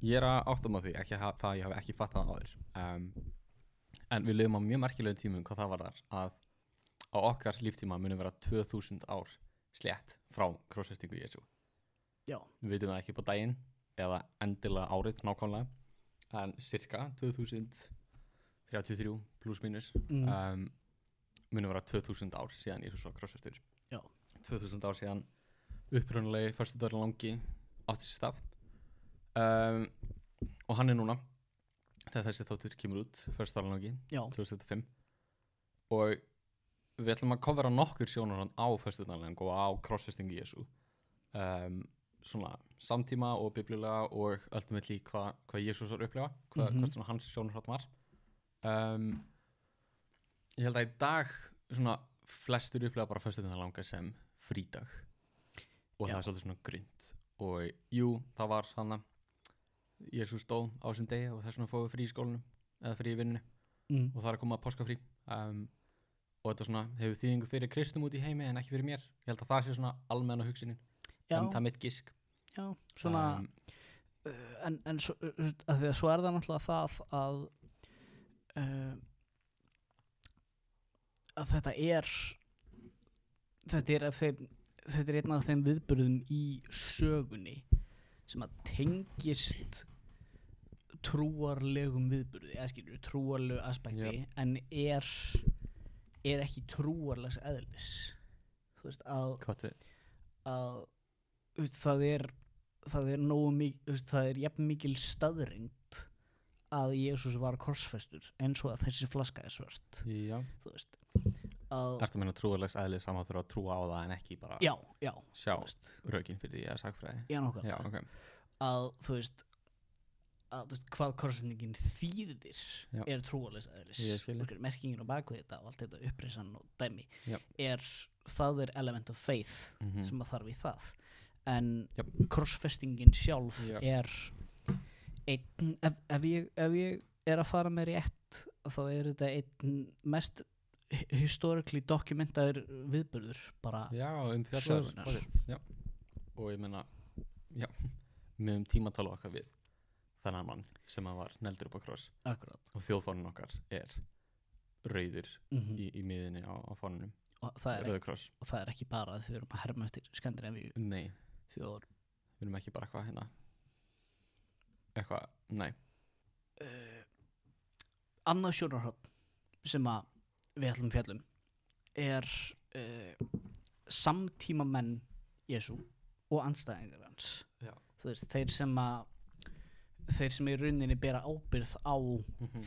Ég að áttum á því, ekki það ég hafi ekki fattað það áður. En við lifum á mjög merkilegum tímum hvað það var þar að á okkar líftíma muni vera 2000 ár slétt frá krossfestingu Jesú. Já. Við vitum það ekki på daginn eða endilega árið nákvæmlega, en cirka 2033 pluss mínus muni vera 2000 ár síðan Jesús var krossfestur. Já. 2000 ár síðan upprunalegi föstudagurinn langi átti sér stað. Og hann núna þegar þessi þáttur kemur út föstudagurinn langi, 2005, og við ætlum að covera nokkur sjónarhorn á föstudagurinn og á krossfestingu Jesú, svona samtíma og biblíulega og ultimately hvað Jesús var að upplifa, hvað svona hans sjónarhorn var. Ég held að í dag svona flestir upplifa bara föstudagurinn langa sem frídag og það er svolítið svona grund, og jú, það var hann að Jesús dó á þessum degi og þess vegna fóðu frí í skólanum eða frí í vinnunni og það er að koma að páskafrí, og þetta svona hefur þýðingu fyrir kristum út í heimi en ekki fyrir mér. Ég held að það sé svona almenna hugsunin, en það er mitt gisk. Já, svona en svo, að því að svo er það náttúrulega það að þetta er einn af þeim viðburðum í sögunni sem að tengist trúarlegum viðburði, eða skilur trúarlegu aspekti, en er ekki trúarlegs eðlis. Þú veist að þú veist, það er nógu mikið, það er jafn mikil staðreynd að Jesús var korsfestur eins og að þessi flaska er svört. Já. Þú veist Ertu að meina trúarlegs eðlis saman þurfa að trúa á það en ekki bara sjá rökin fyrir því að sagfræði? Já, nákvæmlega. Já, okay. Að þú veist hvað korsfestingin þýðir er trúarlegs eðlis. Merkingin á bakvið þetta og allt þetta upprisan og dæmi það er element of faith sem að þarf í það. En korsfestingin sjálf er einn, ef ég er að fara með rétt, þá er þetta einn mest historically documentaður viðburður bara sögunar. Og ég meina með tímatala okkar við þennan mann sem að var negldur upp á kross. Akkurat. Og þjóðfáninn okkar er rauður í miðinni á fánunum. Og það Rauður og það er ekki bara að við erum að herma eftir Skandinavíu. Nei. Þjóðar. Við erum ekki bara nei. Annað sjónarhorn sem að við ætlum fjallum er samtíma menn Jesú og andstæðingar hans. Já. Þú veist, þeir sem í rauninni bera ábyrgð á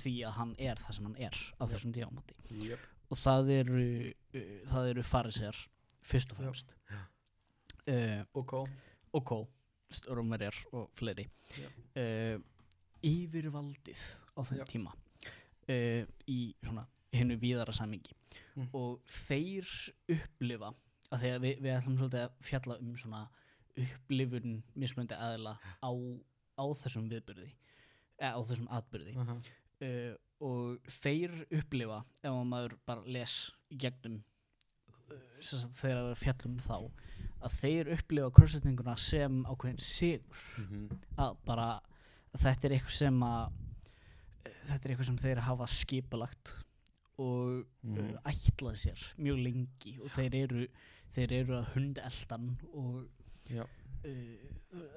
því að hann er það sem hann er á þessum tímamóti. Og það eru farisear fyrst og fremst. Og Rómverjar og fleiri. Yfirvaldið á þeim tíma í svona hinnu víðara samhengi. Og þeir upplifa að þegar við ætlum svolítið að fjalla svona upplifun mismunandi aðila á þessum viðburði á þessum atburði og þeir upplifa, ef maður bara les í gegnum þegar við fjallum þá, að þeir upplifa krossfestinguna sem ákveðin sigur, að bara þetta er eitthvað sem þeir hafa skipulagt og ætlað sér mjög lengi, og þeir eru að hundeldan og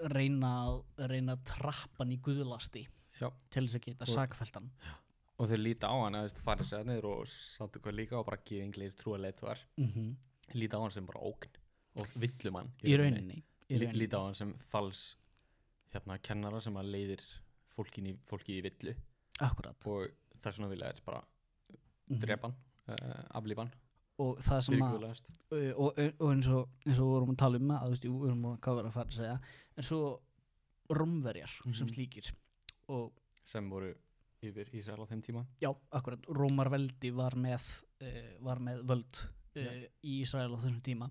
reyna að trappa hann í guðlasti til þess að geta sakfelltan. Og þeir líta á hann að farisearnir og sadduqar líka og bara gyðinglegir trúarleiðtogar líta á hann sem bara ógn og villumann í rauninni. Líta á hann sem fals kennara sem að leiðir fólki í villu. Akkurat. Og það er svona vilja er bara drepa hann, aflífa hann. Og það sem og eins og við vorum að tala um að við vorum að fara að segja, en svo Rómverjar sem slíkir og sem voru yfir Ísrael á þeim tíma. Já, akkurat. Rómarveldi var með völd í Ísrael á þessum tíma,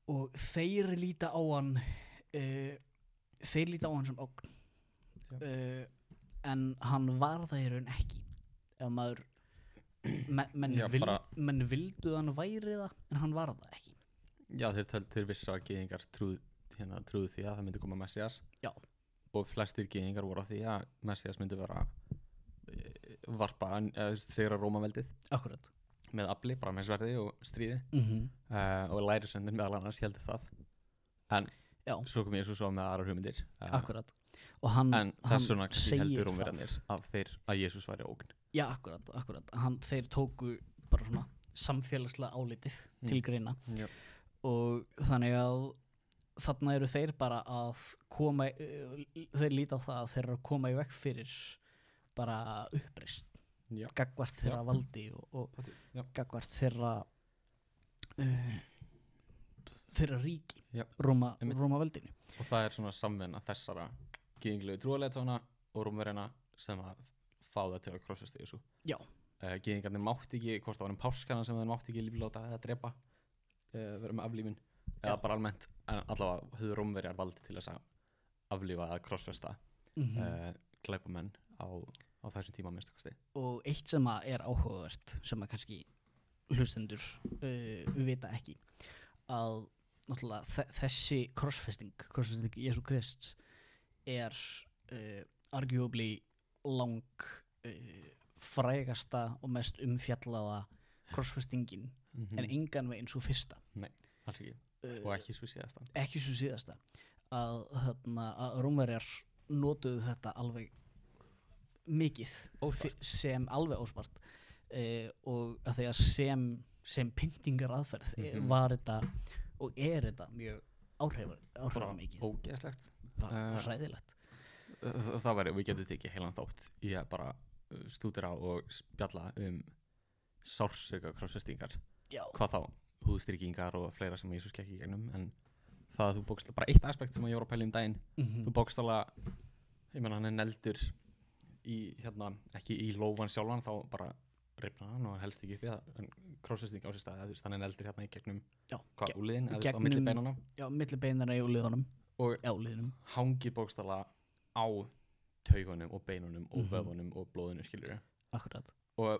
og þeir líta á hann sem ógn, en hann var það í raun ekki. Ef maður menn vildu hann væri það, en hann var það ekki. Já, þeir vissu að gyðingar trúðu því að það myndi koma Messias. Já. og flestir gyðingar voru á því að Messias myndi vera varpa, sigra Rómaveldið akkurat með afli, bara með sverði og stríði og lærisveinir meðal annars heldur það en svo kom Jesús svo með aðrar hugmyndir akkurat og hann þess vegna heldur Rómverjarnir að Jesús væri ógn. Já, akkurat þeir tóku bara svona samfélagslega álitið til greina og þannig að þarna eru þeir bara að koma þeir líta á það að þeir eru að koma í veg fyrir bara uppreisn gagnvart þeirra valdi og gagnvart þeirra ríki Rómaveldinu og það er svona samvinna þessara gyðinglegu trúarleiðtóna og Rómverjana sem að fá það til að krossast Jesú. Gyðingarnir mátti ekki, hvort það var páskana sem þeir mátti ekki lífláta eða drepa vera með aflífin eða bara almennt, en allavega höfðu Rómverjar valdi til þess að aflífa eða krossfesta glæpamenn á þessum tíma minnstu kosti. Og eitt sem að er áhugavert sem að kannski hlustendur vita ekki að náttúrulega þessi krossfesting Jesú Krists er arguably frægasta og mest umfjallaða krossfestingin en engan veginn svo fyrsta. Nei, alls ekki. Og ekki svo síðasta. Að Rómverjar notuðu þetta alveg mikið sem alveg óspart og að því að sem pyntingar aðferð var þetta og þetta mjög áhrifamikið. Ógeðslegt. Hræðilegt. Það væri, við getum tekið heilan þátt í að bara stúdera og spjalla sársauka krossfestingar. Hvað þá húðstyrkingar og fleira sem Jesús gekk í gegnum, en það að þú bókstala bara eitt aspekt sem að ég voru að pæla daginn, þú bókstala, ég meina hann neldur í, ekki í lófan sjálfan, þá bara rifna hann og helst ekki uppi en krossfesting á sér stað, þannig neldur í gegnum úliðin, eða á milli beinana. Já, milli beinana í úliðunum og hangir bókstala á taugunum og beinunum og vöfunum og blóðinu, skilur. Akkurat. Og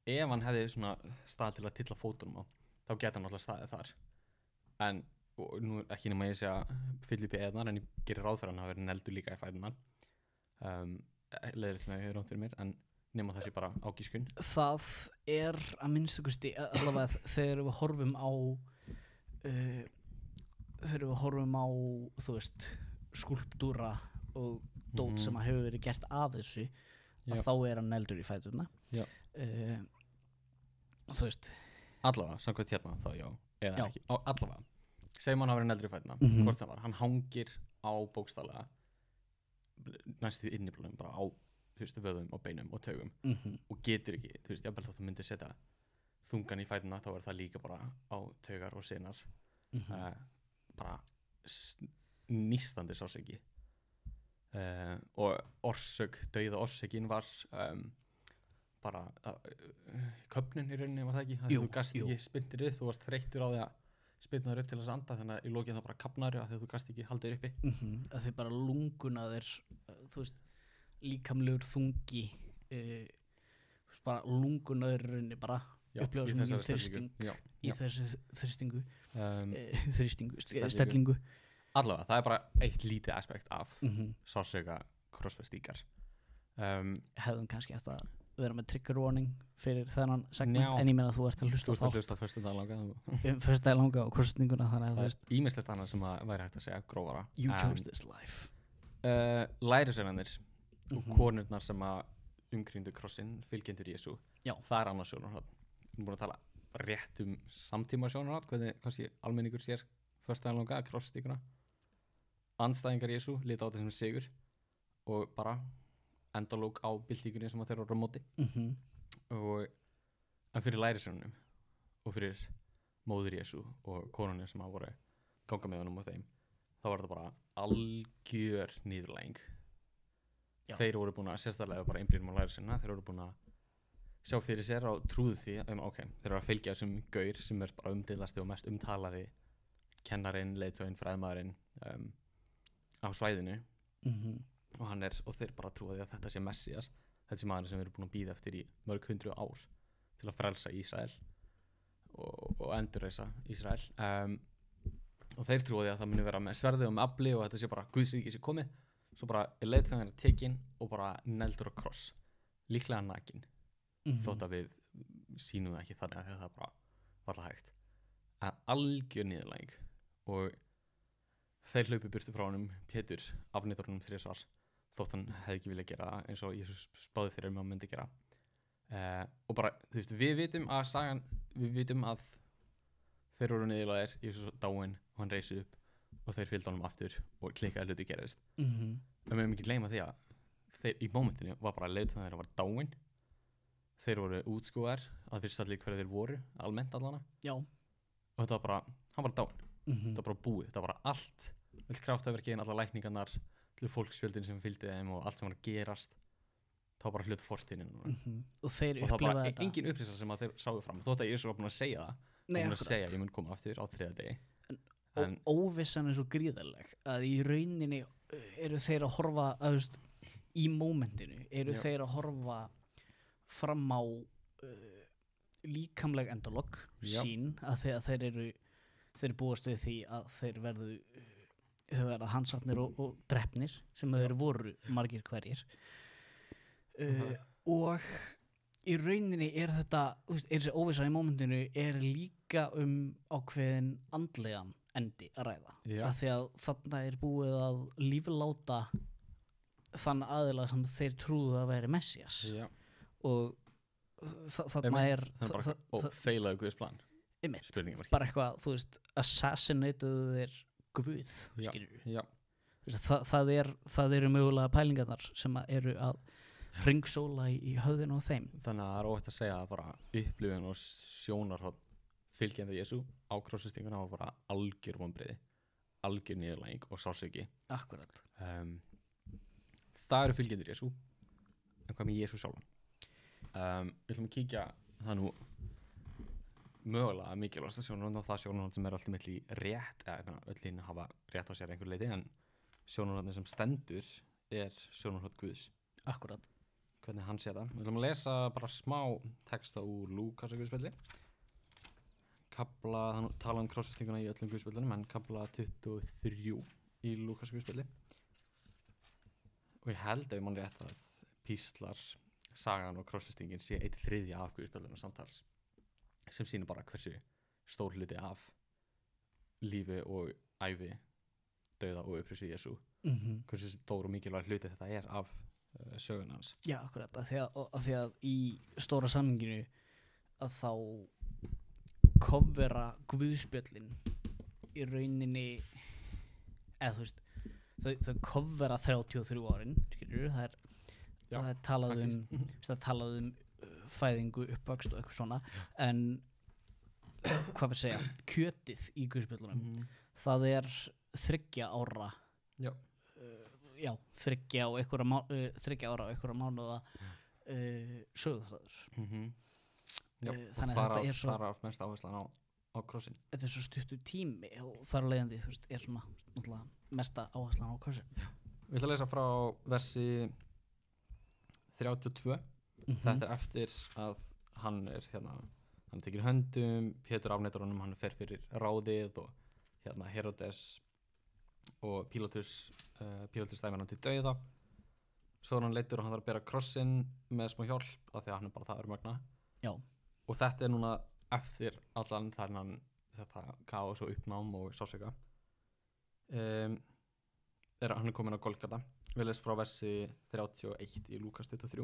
ef hann hefði svona stað til að tilla fótunum á, þá geta hann alltaf staðið þar. En, og nú ekki nema ég sé að fylla upp í eðnar, en ég gerir ráð fyrir hann að vera neldur líka í fætunar. Leiðilegt með að höfðu rátt fyrir mér, en nema það sé bara ágískun. Það er að minnstu kosti, allavega þegar við horfum á, þú veist, skúlptúra og dót sem að hefur verið gert að þessu, að þá er hann neldur í fæturna. Þú veist. Allavega, samkvæmt hérna þá eða ekki, allavega. Segjum hann að vera neldur í fæturna, hvort sem var. Hann hangir á bókstaflega næstu inniblóðum, bara á, þú veist, vöðum og beinum og taugum og getur ekki, þú veist, jafnvel þótt að myndi setja þungan í fæturna, þá er það líka bara á taugar og senar. Bara nístandi sársauki. Og dauða orsökin var bara köfnun í rauninni, var það ekki? Þú gast ekki spyndir upp, þú varst þreyttur á því að spynna þér upp til þess að anda, þannig að í lokin það bara kapnar af því að þú gast ekki haldið uppi. Að þið bara lunguna þér, þú veist, líkamlegur þungi, bara lunguna þér rauninni bara upplifa svo mikið þrýsting í þessu stellingu. Allavega, það er bara eitt lítið aspekt af sársauka krossfestingar. Hefðum kannski eftir að vera með trigger warning fyrir þennan segment, en ég meina að þú ert að hlusta á þátt. Þú ert að hlusta á föstudaginn langa og krossfestinguna, þannig að það er ýmislegt annað sem að væri hægt að segja grófara. You chose this life. Lærisveinarnir og konurnar sem að umkringdu krossinn, fylgjendur Jesú, það er annars sjónarhald. Við erum búin að tala rétt samtíma sjónarhald, hvernig almenningur sér föstudaginn langa krossfestinguna. Andstæðingar Jesú lita á þetta sem sigur og bara endalók á byltingunni sem þeir eru á móti. En fyrir lærisveinunum og fyrir móður Jesú og konunni sem voru ganga með honum og þeim, þá var þetta bara algjör niðurlæging. Þeir voru búin að sérstaklega bara einblínum á lærisveinuna, þeir voru búin að sjá fyrir sér og trúðu því þeir eru að fylgja þessum gaur sem er bara umdeildasti og mest umtalaði kennarinn, leiðtoginn, fræðmaðurinn á svæðinu og þeir bara trúa því að þetta sé Messias, þetta sé maður sem við erum búin að bíða eftir í mörg 100 ár til að frelsa Ísrael og endurreisa Ísrael og þeir trúa því að það muni vera með sverði og með afli og þetta sé bara Guðs ríki sé komið svo bara leiðtogarinn tekinn og bara neldur á kross, líklega nakinn, þótt að við sýnum það ekki þannig að það bara var það hægt, að algjör niðurlæging og þeir hlaupi burtu frá honum. Pétur afneitar honum 3 svar þótt hann hefði ekki viljað gera eins og Jesús spáði fyrir að myndi gera, og bara, þú veist, við vitum að þeir voru niðurlægir, Jesús dáinn og hann reisi upp og þeir fylgdu honum aftur og klikkaði hluti gerðist. En við höfum ekki gleyma því að þeir í mómentinu var bara leiðtogarinn þeirra var dáinn, þeir voru útskúfaðir að vissu allir hverju þeir voru almennt allana. Já. Og þetta var bara, hann var dáinn. Þetta var bara búið, þetta var bara allt, öll kraftaverkin, alla lækningarnar, allir fólksfjöldin sem fylgdi þeim og allt sem var að gerast, það var bara hluti fortíðinni. Og þeir og það var bara þetta engin upplýsing sem að þeir sáu fram, þótt að Jesús var búin að segja það. Nei, akkurat. Segja að ég mun koma aftur á 3. degi. En óvissan svo gríðarleg að í rauninni eru þeir að horfa í mómentinu, eru þeir að horfa fram á líkamleg endalok sín, að þeir eru búast við því að þeir verða hansarnir og drepnir sem þeir voru margir hverjir. Og í rauninni er þetta, þessi óvissa í mómentinu er líka ákveðin andlegan endi að ræða, af því að þarna er búið að lífláta þann aðila sem þeir trúðu að veri Messias. Og þarna og feilaðu Guðs plan. Bara eitthvað, þú veist, assassinatuðu þeir Guð, skilur. Það eru mögulega pælingarnar sem eru að ringsóla í höfðinu á þeim. Þannig að það er óhætt að segja að bara upplifun og sjónarhorn fylgjandi Jesú á krossfestinguna var bara algjör vonbrigði, algjör niðurlæging og sársauki. Akkurat. Það eru fylgjendur Jesú, en hvað með Jesú sjálfan? Við ætlum að kíkja það nú mögulega mikilvægasta sjónarhorn og það sjónarhorn sem er alltaf miklu rétt, eða öll hinn hafa rétt á sér einhver leiti, en sjónarhorn sem stendur er sjónarhorn Guðs. Akkurat. Hvernig hann sér það. Við ætlum að lesa bara smá texta úr Lúkasar guðspjalli. Kafla, hann tala krossfestinguna í öllum guðspjallunum, en kafla 23 í Lúkasar guðspjalli. Og ég held ef mann rétt að píslar, sagan og krossfestingin sé 1/3 af guðspjallunum samtals, sem sýnir bara hversu stór hluti af lífi og ævi, dauða og upprisu Jesú. Hversu stór og mikilvæg hluti þetta er af sögun hans. Já, akkurat, af því að í stóra samhenginu að þá kofvera guðspjöllin í rauninni, eða þú veist, þau kofvera 33 árin, skilur, það er talað um fæðingu, uppvöxt og eitthvað svona, en hvað við segja, kjötið í guðspjöllunum, það er 3 ára 3 ára og einhverja mánuða sögðuþráður. Þannig að þetta er svo þar af mest áherslan á krossin. Þetta er svo stuttur tími og þar af leiðandi, þú veist, er svona náttúrulega mesta áherslan á krossin. Við ætlum að lesa frá versi 32. Þetta er eftir að hann er tekinn höndum, Pétur afneitar honum, hann fer fyrir ráðið og Herodes og Pílatus dæmir hann til dauða. Svo er hann leiddur og hann þarf að bera krossinn með smá hjálp af því að hann er bara það örmagna. Já. Og þetta er núna eftir allan þennan þetta kaos og uppnám og sársauka. Hann er kominn á Golgata. Við lesum frá versi 31 í Lúkas 23.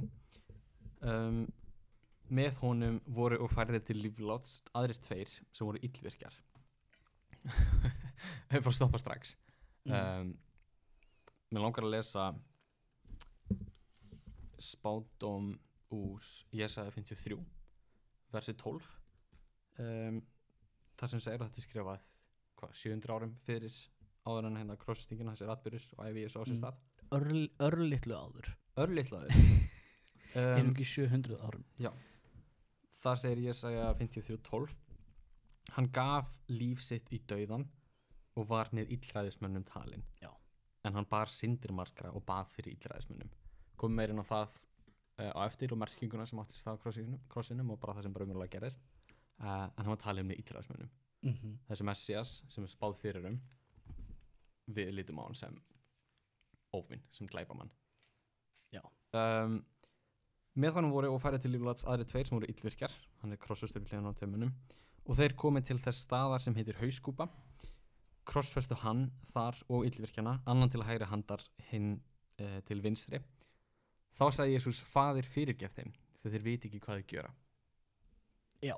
Með honum voru og færðir til lífláts aðrir 2 sem voru illvirkjar. Við bara stoppa strax. Mér langar að lesa spádóm úr Jesaja 53 versi 12, þar sem segir að þetta er skrifað 700 árum fyrir áður en krossfestinguna, þessir atburðir og ævi Jesú á sér stað. Örlitlu áður. Erum ekki 700 árum. Já. Þar segir Jesaja 53:12, hann gaf líf sitt í dauðan og var með illræðismönnum talinn. Já. En hann bar syndir margra og bað fyrir illræðismönnum. Komum meira inn á það á eftir og merkinguna sem átti stað á krossinum og bara það sem bara umverulega gerðist. En hann var talinn með illræðismönnum. Þessi Messias sem er spáð fyrir við lítum á hann sem óvinn sem glæpamann. Já. Með honum voru og færið til lífláts aðri 2 sem voru illvirkjar, hann krossfestur við hliðina á tveimmunum, og þeir komið til þess staðar sem heitir Hauskúpa, krossfestu hann þar og illvirkjana, annan til hægri handar, hinn til vinstri. Þá sagði Jesús, Faðir, fyrirgef þeim, þeir viti ekki hvað þeir gjöra. Já,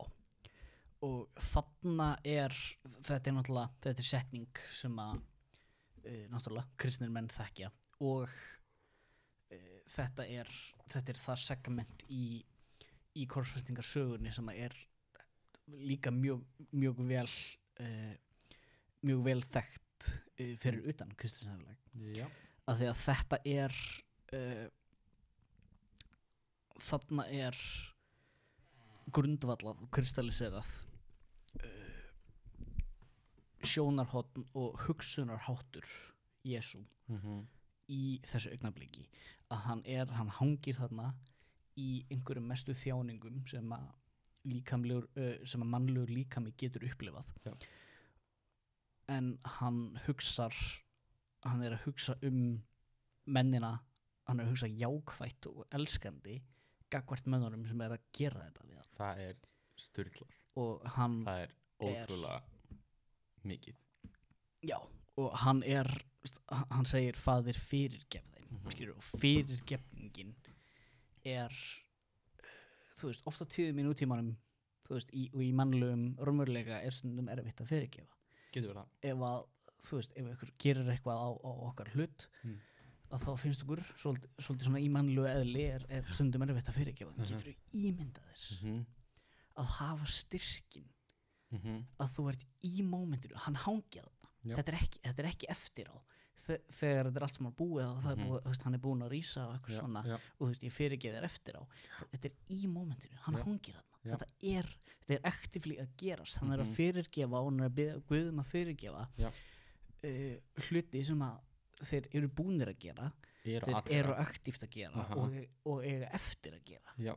og þarna þetta náttúrulega, þetta setning sem að náttúrulega kristnir menn þekkja, og þetta er það segment í krossfestingarsögunni sem er líka mjög vel þekkt fyrir utan kristinsamfélag. Já. Af því að þetta þarna grundvallað og kristalliserað sjónarhorn og hugsunarháttur Jesú í þessu augnabliki, að hann hangir þarna í einhverjum mestu þjáningum sem að mannlegur líkami getur upplifað. Já. En hann er að hugsa mennina, hann er að hugsa jákvætt og elskandi gagnvart mönnunum sem er að gera þetta við hann. Það er sturlað. Og það er ótrúlega mikið. Já, og hann segir, Faðir, fyrirgef þeim. Og fyrirgefningin oft á tíðum í nútímanum, og í mannlegum raunveruleika stundum erfitt að fyrirgefa. Getur verið það. Ef ykkur gerir eitthvað á okkar hlut, að þá finnst okkur svolítið svona í mannlegu eðli stundum erfitt að fyrirgefa. Getur þú ímyndað þér að hafa styrkin, að þú ert í mómentinu, hann hangir þarna. Þetta er ekki eftir á. Þegar þetta allt sem hann búið og hann búinn að rísa og eitthvað svona, og ég fyrirgefi þér eftir á. Þetta í mómentinu, hann hangir þarna. Þetta er actively að gerast. Hann að fyrirgefa og hann að biðja Guð að fyrirgefa hluti sem að þeir eru búnir að gera, þeir eru aktíft að gera og eiga eftir að gera. Já,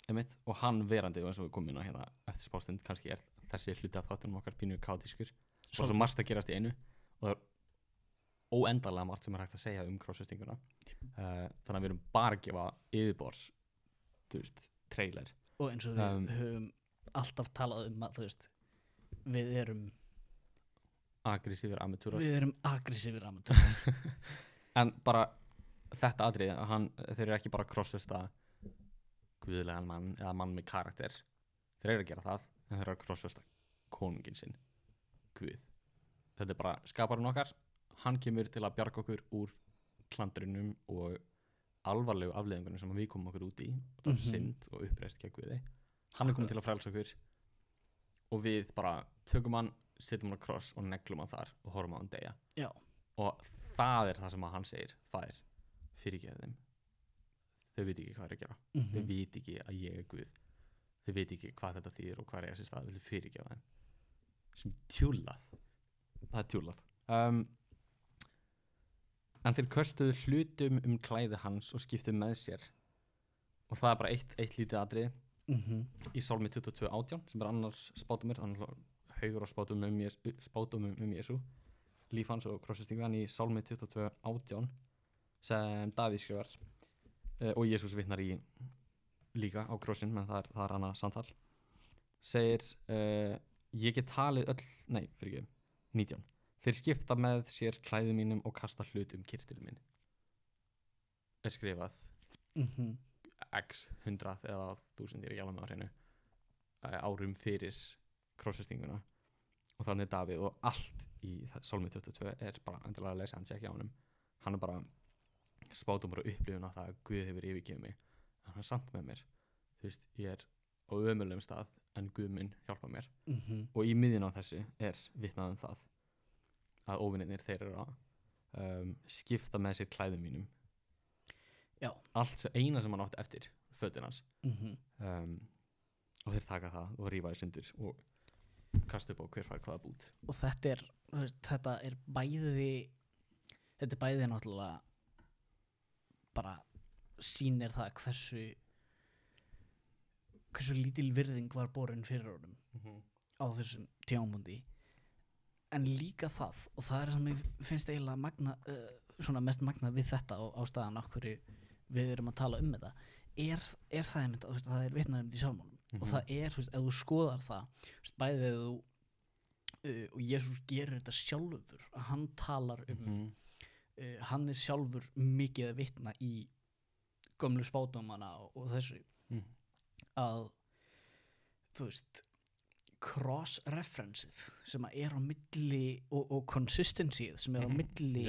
einmitt. Og hann verandi, eins og við komum inn á hérna eftir spástund, kannski þessi hluti af þáttunum okkar pínu kaotískur og svo margt að gerast í einu, og það óendanlega margt sem hægt að segja krossfestinguna. Þannig að við erum bara að gefa yfirbors trailer. Og eins og við höfum alltaf talað að við erum aggressífir amatúrar. En bara þetta atriði, þeir eru ekki bara að krossfesta guðlegan mann eða mann með karakter. Þeir eru að gera það, en þeir eru að krossfesta konunginn sinn, Guð. Þetta er bara skaparinn okkar. Hann kemur til að bjarga okkur úr klandrinum og alvarlegu afleiðingunum sem við komum okkur út í, það er synd og uppreist gegn Guði. Hann er kominn til að frelsa okkur og við bara tökum hann, setjum hann á kross og neglum hann þar og horfum á hann deyja. Já. Og það er það sem hann segir, Faðir, fyrirgefðu þeim. Þau veit ekki hvað er að gera. Þau veit ekki að ég er Guð. Þau veit ekki hvað þetta þýðir og hvað er þessi stað, vilja fyrirgefa þeim. Sem tjúllað. Það er tjúllað. En þeir köstuðu hlutum klæði hans og skiptuðu með sér. Og það er bara eitt lítið atriði í Sálmi 22:18 sem er annars spátumur, haugur á spátumum Jesú, líf hans og krossfestingu. En í Sálmi 22:18 sem Davíð skrifar og Jesús vitnar í líka á krossin, menn það er annað samtal, segir ég get talið 19. Þeir skipta með sér klæðum mínum og kasta hlutum kirtil minn. Er skrifað x 100 eða 1000, ég er ekki alveg með á hreinu, árum fyrir krossfestinguna. Og þannig Davíð, og allt í Sálmi 22 er bara endilega að lesa, hann sé ekki á honum. Hann er bara spátum bara upplifun á það að Guð hefur yfirgefið mig. Hann er samt með mér. Þú veist, ég er á ömurlegum stað en Guð minn hjálpa mér. Og í miðjun á þessu er vitnað það að óvinirnir þeir eru að skipta með sér klæðum mínum. Já. Allt eina sem hann átti eftir, fötin hans. Og þeir taka það og rífa í sundur og kasta upp á hver fær hvaða bút. Og þetta er bæði náttúrulega bara sýnir það hversu lítil virðing var borin fyrir honum á þessum tímapunkti. En líka það, og það er sem ég finnst eiginlega svona mest magnað við þetta og ástæðan af hverju við erum að tala þetta er það einmitt að það er vitnað þetta í sálmánum og það ef þú skoðar það bæðið þegar þú og Jesús gerir þetta sjálfur að hann talar hann er sjálfur mikið að vitna í gömlu spádómana og þessu að þú veist cross-referencið sem er á milli og consistencyð sem er á milli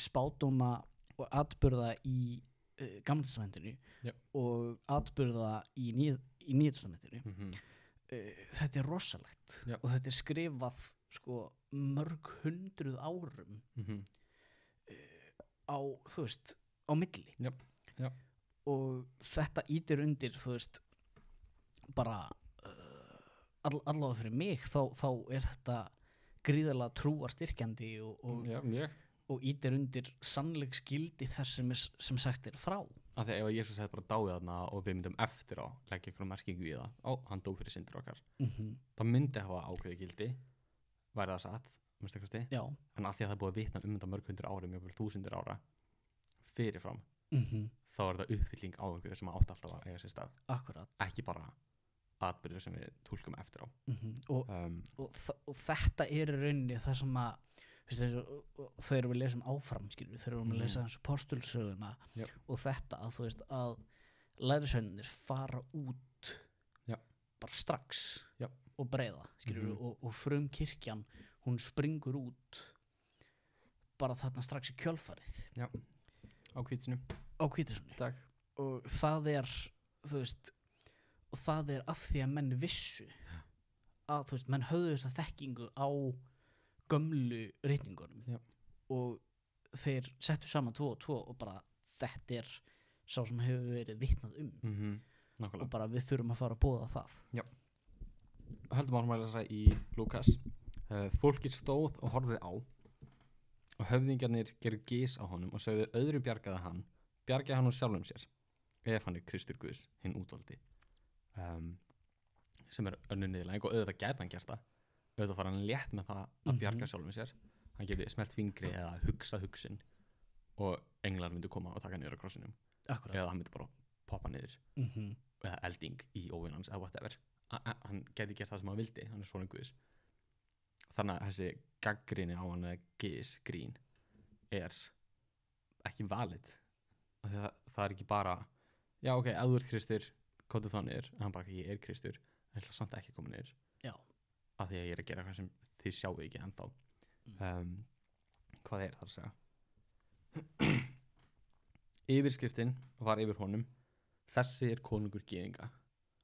spádóma og atburða í Gamla testamentinu og atburða í Nýja testamentinu þetta er rosalegt og þetta er skrifað sko mörg hundruð árum á þú veist á milli og þetta ítir undir þú veist bara allavega fyrir mig þá er þetta gríðarlega trúarstyrkjandi og ítir undir sannleiksgildi þess sem sagt er frá af því ef Jesús hefði bara dáið þarna og við myndum eftir á leggja einhverjum merkingu í það hann dó fyrir syndir okkar það myndi hafa ákveðið gildi væri það satt en af því að það er búið að vitna þetta mörg hundur árum mjög vel þúsundir ára fyrirfram þá er þetta uppfylling á einhverju sem átt alltaf að eiga sér stað Akkurat. Ekki bara atbyrður sem við túlkum eftir á og þetta er í rauninni það sem að þegar við lesum áfram þegar við lesa þessu postulsöguna og þetta að þú veist að lærisveinarnir fara út bara strax og breiða og frumkirkjan hún springur út bara þarna strax í kjölfarið á Hvítasunnu og það er þú veist og það er af því að menn vissu að þú veist menn höfðu þessa þekkingu á gömlu ritningunum og þeir settu saman 2 og 2 og bara þetta er sá sem hefur verið vitnað og bara við þurfum að fara að boða það höldum áfram að lesa í Lúkas fólkið stóð og horfði á og höfðingjarnir gerðu gys á honum og sögðu öðru bjargaði hann úr sjálfum sér ef hann er Kristur Guðs hinn útvaldi sem er önnur niðurlæging og auðvitað gæti hann gert það auðvitað fara hann létt með það að bjarga sjálfum sér hann geti smelt fingri eða hugsað hugsun og englar myndi koma og taka niður á krossinum eða hann myndi bara poppa niður eða elding í óvinnans eða whatever hann geti gert það sem hann vildi hann er svona Guðs þannig að þessi gaggrinni á hann eða grín er ekki valid af því að það er ekki bara já ok, ef þú ert Kristur komdu þá niður en hann bara ég er Kristur en ég ætla samt ekki að koma niður af því að ég er að gera eitthvað sem þið sjáu ekki ennþá hvað er það að segja yfirskriftin var yfir honum þessi er konungur gyðinga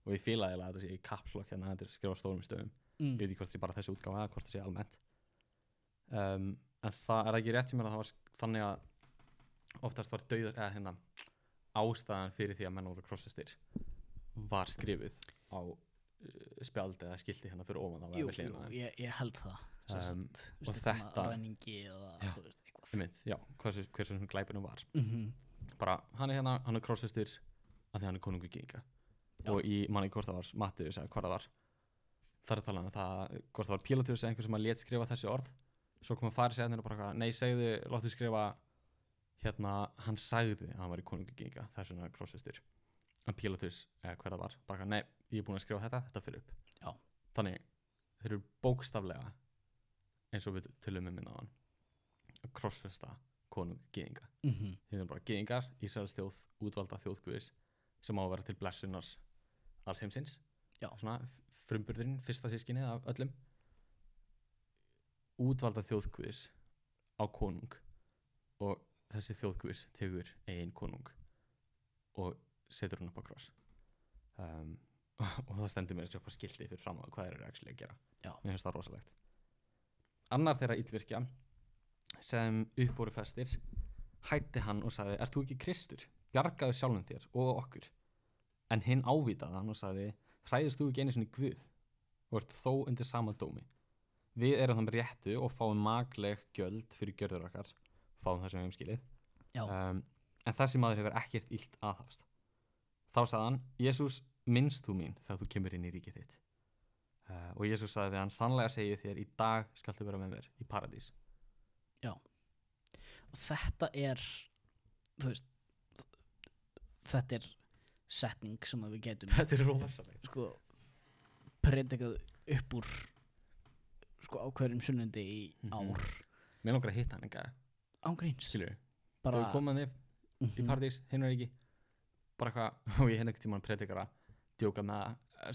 og ég fílaði að þetta sé í kapslokk hérna þetta er skrifað stórum stöðum ég veit ekki hvort það sé bara þessi útgáfa eða hvort það sé almennt en það er ekki rétt hjá mér að það var þannig að oftast var dauður eða hérna ástæðan fyrir því að menn voru krossistir var skrifuð á spjald eða skilti hérna fyrir ofan ég held það og þetta ræningi eða hversu sem glæpunum var bara hann er hérna, hann er krossistur af því hann er konungur gyðinga og í manni hvort það var Mattheus eða hvað það var þar er talað það hvort það var Pílatus eða einhver sem að lét skrifa þessi orð svo kom að fara sér og bara nei segðu, láttu skrifa hérna, hann sagði að hann var í konungur gyðinga þess vegna krossistur en Pílatus eða hvað það var bara nei, ég er búin að skrifa þetta fyrir upp þannig þeir eru bókstaflega eins og við tölum minna á hann að krossfesta konung gyðinga þeir eru bara gyðingar, Ísraels þjóð útvalda þjóð Guðs sem á að vera til blessunar alls heimsins svona frumburðurinn, fyrsta sískinni af öllum útvalda þjóð Guðs á konung og þessi þjóð Guðs tegur eigin konung og setur hún upp á kross og það stendur mér upp á skilti fyrir fram á hvað þeir eru actually að gera mér finnst það rosalegt annar þeirra illvirkja sem upp voru festir hætti hann og sagði ert þú ekki Kristur, bjargaðu sjálfum þér og okkur en hinn ávítaði hann og sagði hræðist þú ekki einu sinni Guð og ert þó undir sama dómi við erum það með réttu og fáum makleg gjöld fyrir gjörður okkar fáum það sem við hefum skilið en þessi maður hefur ekkert illt aðhafst þá sagði hann Jesús minnst þú mín þegar þú kemur inn í ríkið þitt og Jesús sagði við hann sannlega segi þér í dag skaltu vera með mér í paradís og þetta þú veist þetta setning sem að við getum þetta rosalega sko predikað upp úr sko á hverjum sunnundi í ár. Mér langar að hitta hann enga ángríns skilur bara þau komaði í Paradís hinn ekki bara eitthvað og ég hinn ekkert tíma hann predikar að djóka með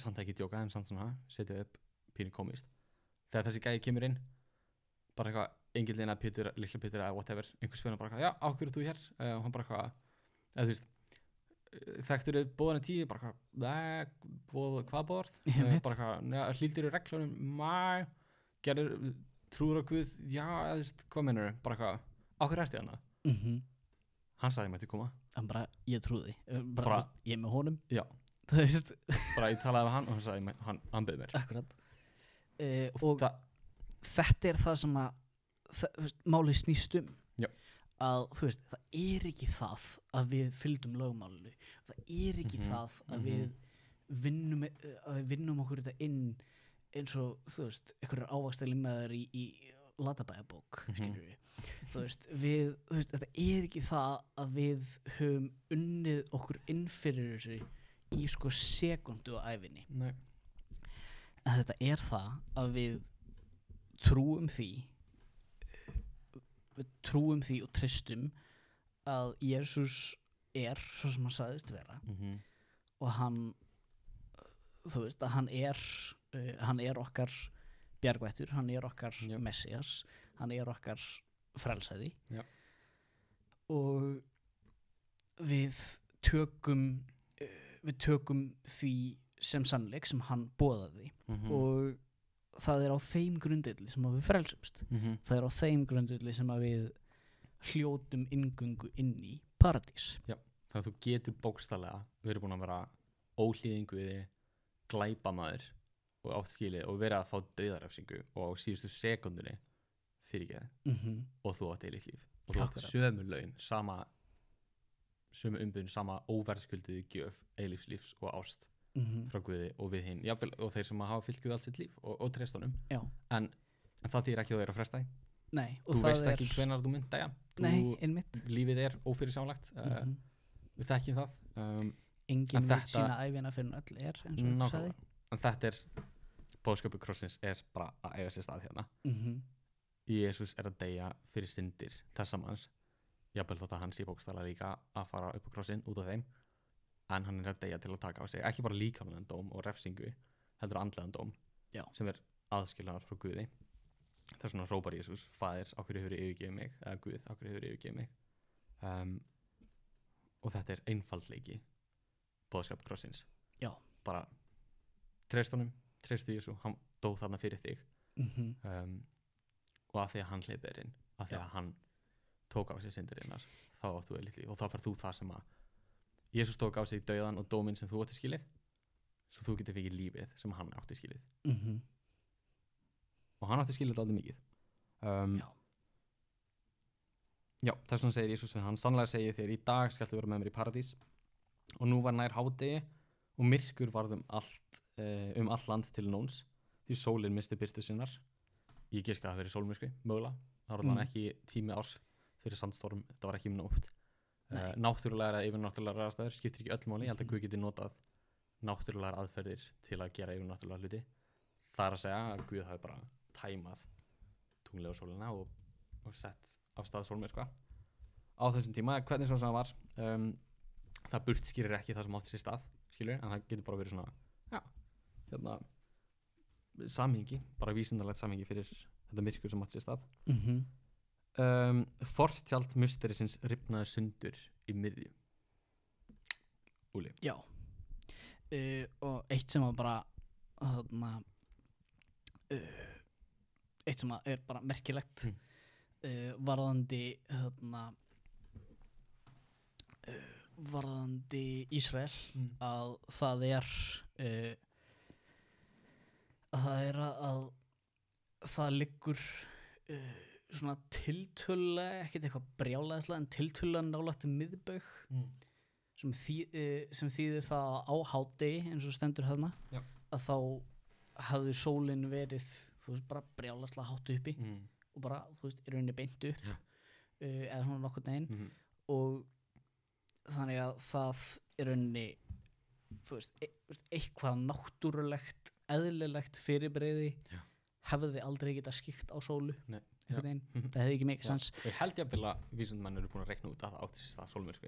samt ekki djóka en samt svona setja upp pínu komist þegar þessi gæði kemur inn bara eitthvað engillina Pétur, litla Pétur eða whatever einhver spyrir bara eitthvað já ákveður þú hér og hann bara eitthvað eða þú veist þekktur þau bóðan 10 bara eitthvað hvað bóðarð bara eitthvað hlýldir í reglunum gerður trúur á Guð já eða þú veist hvað mennur bara eitthvað ákveður ertu hana hann sagði mér til koma hann bara ég trúði bara ég með honum já þú veist bara ég talaði með hann og hann sagði hann bauð mér akkurat og þetta það sem að málið snýst já að þú veist, það ekki það að við fylgdum lögmálinu það ekki það að við vinnum okkur þetta inn eins og þú veist, einhverjar ávaxtæli með þær í latabæjabók skilur þú veist, þetta ekki það að við höfum unnið okkur inn fyrir þessu í sko sekundu á ævinni. Nei. En þetta það að við trúum því og treystum að Jesús svo sem hann sagðist vera og hann þú veist að hann okkar bjargvættur, hann okkar Messias, hann okkar frelsari og við tökum því sem sannleik sem hann boðaði og það á þeim grundvelli sem að við frelsumst það á þeim grundvelli sem að við hljótum inngöngu inn í paradís. Já, þannig að þú getur bókstaflega verið búin að vera óhlýðinguði glæpamaður og átt skilið og verið að fá dauðarefsingu og á síðustu sekundinni fyrirgeði og þú átt eilíft líf og þú átt sömu laun, sömu umbun, sama óverðskulduðu gjöf eilífslífs og ást frá Guði og við hinn og þeir sem hafa fylgt Guði allt sitt líf og treyst honum en það þýðir ekki að þeir að fresta því. Nei, þú veist ekki hvenær þú mynd dæja. Nei, einmitt. Lífið ófyrirsjáanlegt við þekkjum það enginn veit sína ævina fyrir öll eins og þú sagði en þetta boðskapur krossins bara að eiga sér stað hérna Jesús að deyja fyrir syndir þessa manns jafnvel þótt að hann sé bókstaflega líka að fara upp á krossin út af þeim en hann að deyja til að taka á sig ekki bara líkamlegan dóm og refsingu heldur andlegan dóm sem aðskilnaður frá Guði. Þess vegna hrópar Jesús Faðir, á hverju hefur yfirgefið mig eða Guð, á hverju hefur yfirgefið mig og þetta einfaldleiki boðskap krossins bara treyst honum, treystu Jesú hann dó þarna fyrir þig og af því að hann hleypir inn af því að hann tók á sig syndirinnar þá áttu eilíft líf og þá fær þú það sem að Jesús tók á sig dauðan og dóminn sem þú átti skilið svo þú getur fikið lífið sem hann átti skilið og hann átti skilið aldrei mikið þess vegna segir Jesús hann sannlega segir þér í dag skaltu vera með mér í paradís og nú var nær hádegi og myrkur varð allt land til nóns því sólin misti birtu sinnar ég giska að það verið sólmyrkvi mögulega það var ekki tími árs fyrir sandstorm þetta var ekki nótt náttúrulegar eða yfirnáttúrulegar aðstæður skiptir ekki öll máli ég held að Guð geti notað náttúrulegar aðferðir til að gera yfirnáttúrulega hluti það að segja að Guð hafi bara tæmað tunglið á sólina og sett af stað sólmyrkva á þessum tíma hvernig svo sem það var það burtskýrir ekki það sem átti sér stað skilur en það getur bara verið svona samhengi bara vísindalegt samhengi fyrir þetta myrkur sem átti sér stað forstjald musterisins rifnaði sundur í miðju Úli og eitt sem var bara eitt sem bara merkilegt varðandi Ísrael að það að það liggur svona tiltölulega ekkert eitthvað brjálæðislega en tiltölulega nálægt miðbaug sem þýðir það á hádegi eins og stendur hérna að þá hafði sólin verið þú veist bara brjálæðislega hátt uppi og bara þú veist í rauninni beint upp eða svona nokkurn veginn og þannig að það rauninni þú veist, eitthvað náttúrulegt eðlilegt fyrirbrigði hefði aldrei getað skýrt á sólu það hefði ekki mikið sens. Ég held jafnvel að vísindamenn eru búin að reikna út að það átti sér stað sólmyrkvi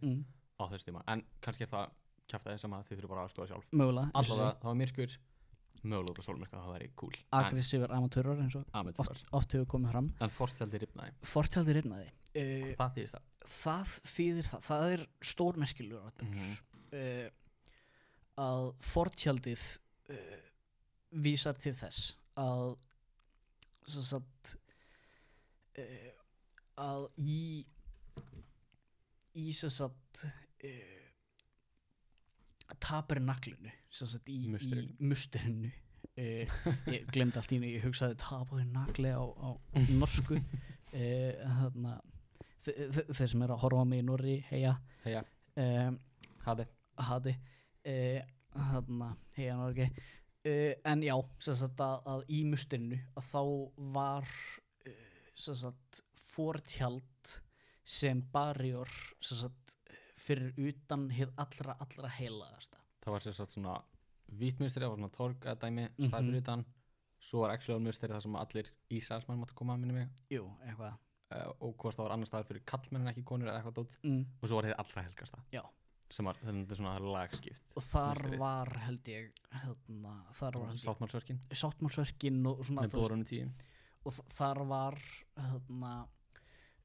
á þessu tíma, en kannski það kjaftaði sem að þið þurfum bara að skoða sjálf. Mögulega. Allavega það var myrkur, mögulega út á sólmyrkva, það væri cool. Aggressífur amatúrar eins og oft hefur komið fram. En fortjaldi rifnaði. Hvað þýðir það? Það þýðir það stórmerkilegur atburður að fortjaldið vísar til þess að að í tabernaklinu í musterinu ég glemdi allt í henni, ég hugsaði tabernakli á norsku þeir sem eru að horfa á mig í Norri heia hadi heia Norge en já, að í musterinu að þá var fortjald sem barjor fyrir utan hið allra heilaðasta. Það var svona vítmusteri, það var svona torgadæmi staðir utan, svo var actual musteri þar sem allir Ísraelsmenn máttu koma að minni mig. Jú, eitthvað. Og hvort það var annar staðar fyrir kallmenn en ekki konur eða eitthvað dót og svo var hið allra helgasta. Já. Sem var svona lagskipt. Og þar var held ég Sáttmálsörkin og svona með Bórunni 10. Og þar var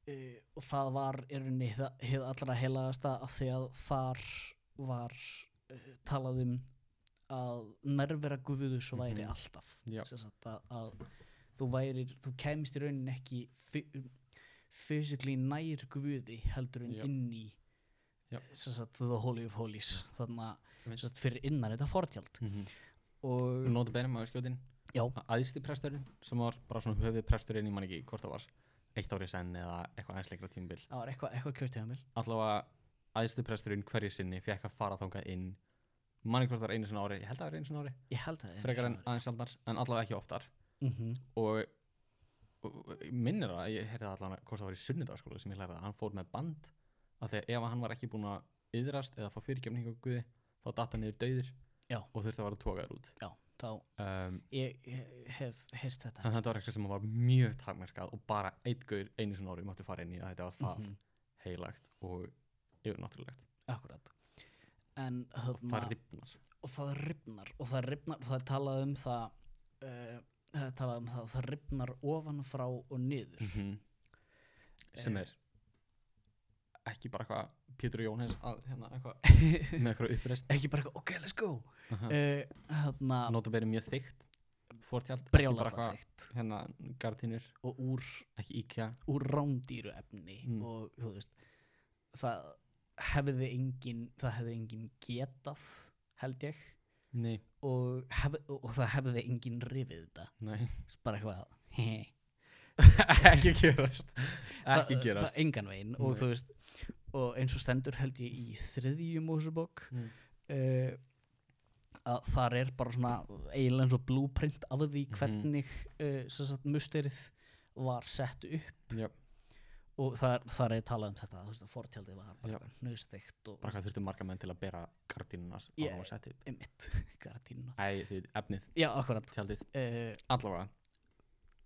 og það var hið allra heilaðasta af því að þar var talað að nærvera Guðs væri alltaf að þú kæmist í rauninni ekki physically nær Guði heldur inn í the holy of holies þannig fyrir innan þetta fortjald og nóta beinum á skjótin æðsti presturinn sem var bara svona höfuð presturinn, ég man ekki hvort það var 1 ári senn eða eitthvað aðeins lengra tímabil. Það var eitthvað kjörtímabil. Allavega æðsti presturinn hverju sinni fékk að fara þangað inn, man ekki hvort það var einu sinni ári, ég held að það var einu sinni ári. Ég held að það frekar en aðeins sjaldnar, en allavega ekki oftar. Og minnir að ég heyrði allavega hvort það var í sunnudagsskóla sem ég lærði að hann fór með band af því að ef hann var ekki búinn að iðrast eða fá fyrirgefningu á Guði þá datt hann niður dauður og þurfti að vera togaður út. Já. Ég hef heyrt þetta en þetta var eitthvað sem var mjög takmarkað og bara einn gaur einu sinni ári mátti fara inn í að þetta var það heilagt og yfirnáttúrulegt. Akkurat. En og það rifnar og það er talað um það rifnar ofan frá og niður sem ekki bara eitthvað Pétur og Jóhannes að eitthvað með eitthvað uppreist ekki bara eitthvað, ok, let's go Nóta beinum mjög þykkt fortjald, brjálæðislega þykkt gardínur og ekki IKEA úr rándýru efni og þú veist það hefði engin getað held ég og það hefði engin rifið þetta bara eitthvað ekki gerast engan veginn og þú veist og eins og stendur held ég í 3. Mósebók að þar bara svona eiginlega eins og blueprint af því hvernig musterið var sett upp og þar talað um þetta þú veist að fortjaldið var bara nöðsþykkt og bara hvað þurfti marga menn til að bera gardínuna að það var sett upp gardínuna því efnið já, akkurat tjaldið allavega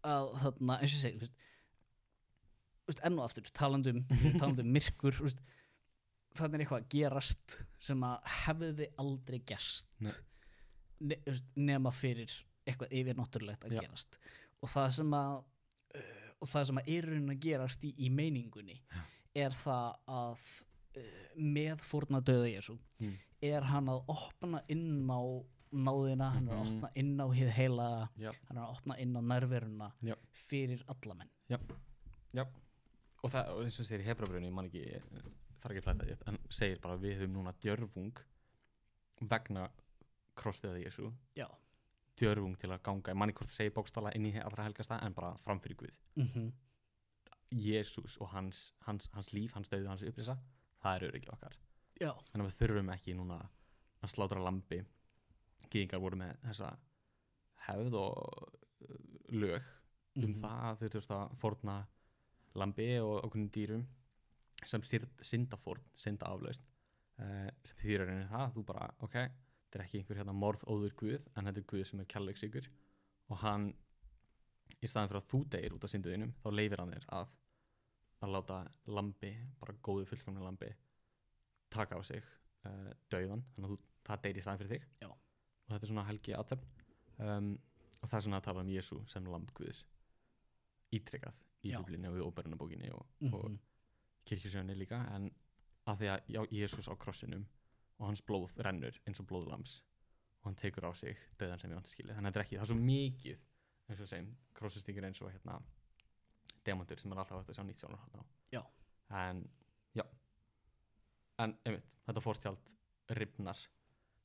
að þarna eins og ég segi enn og aftur talandi um myrkur þannig eitthvað að gerast sem að hefði aldrei gerst nema fyrir eitthvað yfirnáttúrulegt að gerast og það sem að er raunin að gerast í meiningunni er það að með fórnardauða Jesú er hann að opna inn á náðina, hann er að opna inn á hið heila hann er að opna inn á nærveruna fyrir alla menn já og það, og eins og segir í Hebreabrauðinu, ég man ekki þarf ekki að flæta því upp, en segir bara við höfum núna djörfung vegna krossdauða Jesú djörfung til að ganga, ég man ekki hvort það segir bókstaflega inn í allra helgasta en bara framfyrir Guð Jesús og hans líf, hans dauði, hans upprisa það er öryggi okkar þannig að við þurfum ekki núna að slátra lambi gyðingar voru með þessa hefð og lög það að þau þurft að fórna lambi og okkur dýrum sem syndaaflaust sem þýðir rauninni það þú bara, ok, þetta er ekki einhver hérna morðóður guð, en þetta er guð sem er kærleiksríkur og hann í staðan fyrir að þú deyr út af synduðinum þá leyfir hann þér að láta lambi, bara góðu fullkomna lambi taka á sig dauðan, þannig að það deyr í staðan fyrir þig. Já. Og þetta er svona helgi athöfn og það er svona að tala Jesú sem lamb Guðs ítrekað í Biblíunni og í óperunabókinni og kirkjusögunni líka, en af því að Jesús á krossinum og hans blóð rennur eins og blóð lambs og hann tekur á sig dauðan sem við áttum skilið, þannig að þetta er ekki, það er svo mikið eins og segjum, krossistingur eins og hérna demantur sem alltaf hægt að sjá nýtt sjónarhorn á. Já. En einmitt, þetta fortjald rifnar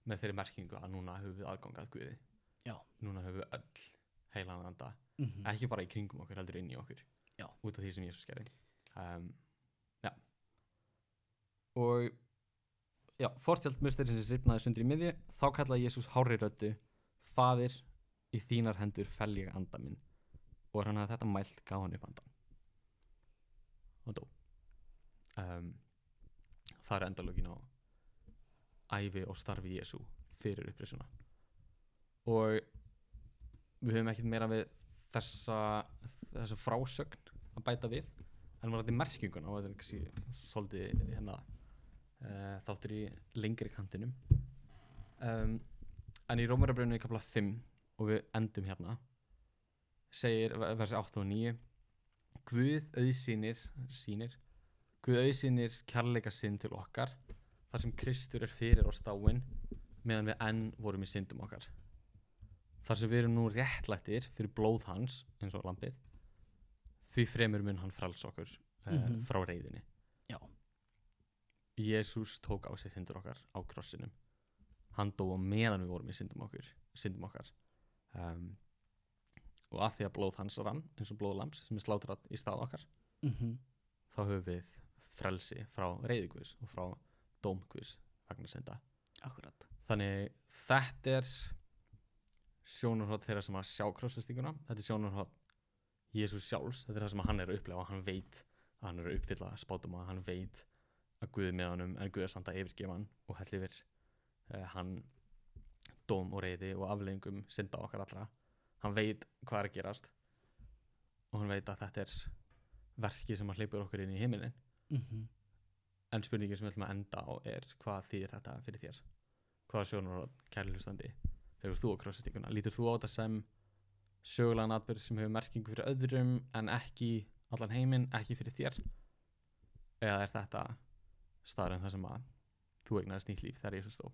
með þeirri merkingu að núna höfum við aðgang að Guði. Já. Núna höfum við öll heilan anda, ekki bara í kringum okkur, heldur inn í okkur. Já. Út af því sem Jesús gerði. Og fortjald musterisins rifnaði sundur í miðju, þá kallaði Jesús hárri röddu, Faðir, í þínar hendur fel ég anda minn, og hann hafði þetta mælt gaf hann upp andan og dó. Það er endalókin á ævi og starfi Jesú fyrir upprisuna og við höfum ekkert meira við þessa frásögn að bæta við, en var þetta merkinguna og þetta er kannski svolítið hérna þáttur í lengri kantinum, en í Rómverjabréfinu í kafla 5 og við endum hérna segir versi 8 og 9 Guð auðsýnir kærleika sinn til okkar þar sem Kristur er fyrir oss dáinn meðan við enn vorum í syndum okkar, þar sem við erum nú réttlættir fyrir blóð hans eins og lambið, því fremur mun hann frelsa okkur frá reiðinni. Já. Jesús tók á sig syndur okkar á krossinum, hann dó meðan við vorum í syndum okkar og af því að blóð hans rann eins og blóð lambs sem er slátrað í stað okkar þá höfum við frelsi frá reiði Guðs og frá dóm Guðs vegna synda. Akkurat. Þannig þetta er sjónarhorn þeirra sem að sjá krossfestinguna, þetta er sjónarhorn Jesús sjálfs, þetta er það sem hann er að upplefa, hann veit að hann er að uppfylla spádóma, hann veit að Guð er með honum en Guð er samt að yfirgefa hann og hell yfir hann dóm og reiði og afleiðingum synda okkar allra. Hann veit hvað er að gerast og hann veit að þetta er verkið sem að hleypur okkur inn í himinin. En spurningin sem við ætlum að enda á er hvað þýðir þetta fyrir þér? Hvaða sjónarhorn, kæri hlustandi, hefur þú á krossfestinguna? Lítur þú á þetta sem sögulegan atburð sem hefur merkingu fyrir öðrum en ekki allan heiminn, ekki fyrir þér? Eða er þetta staðurinn þar sem að þú eignaðist nýtt líf þegar Jesús dó?